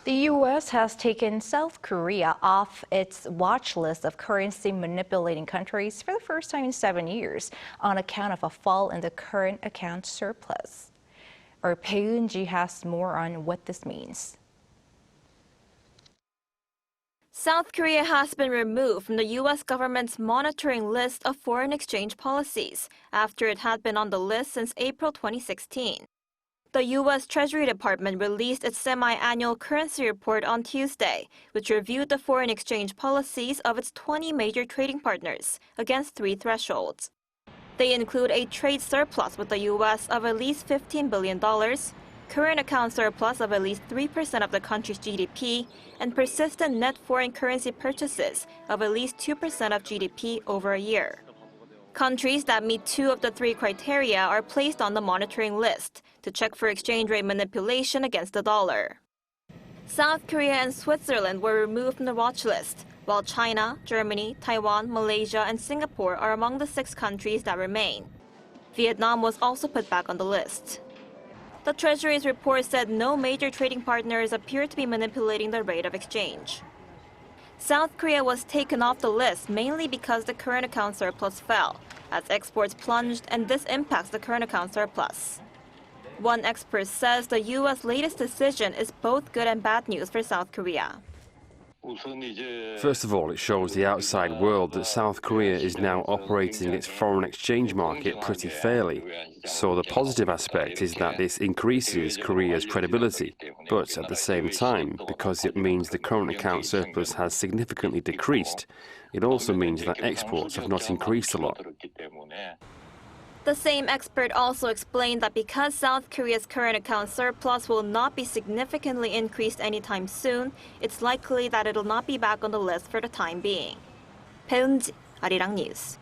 The U.S. has taken South Korea off its watch list of currency manipulating countries for the first time in 7 years on account of a fall in the current account surplus. Our Bae Eun-ji has more on what this means. South Korea has been removed from the U.S. government's monitoring list of foreign exchange policies after it had been on the list since April 2016. The U.S. Treasury Department released its semi-annual currency report on Tuesday, which reviewed the foreign exchange policies of its 20 major trading partners against 3 thresholds. They include a trade surplus with the U.S. of at least $15 billion, current account surplus of at least 3% of the country's GDP, and persistent net foreign currency purchases of at least 2% of GDP over a year. Countries that meet 2 of the 3 criteria are placed on the monitoring list to check for exchange rate manipulation against the dollar. South Korea and Switzerland were removed from the watch list, while China, Germany, Taiwan, Malaysia, and Singapore are among the 6 countries that remain. Vietnam was also put back on the list. The Treasury's report said no major trading partners appear to be manipulating the rate of exchange. South Korea was taken off the list mainly because the current account surplus fell, as exports plunged, and this impacts the current account surplus. One expert says the U.S. latest decision is both good and bad news for South Korea. First of all, it shows the outside world that South Korea is now operating its foreign exchange market pretty fairly. So the positive aspect is that this increases Korea's credibility. But at the same time, because it means the current account surplus has significantly decreased, it also means that exports have not increased a lot. The same expert also explained that because South Korea's current account surplus will not be significantly increased anytime soon, it's likely that it'll not be back on the list for the time being. Bae Eun-ji, Arirang News.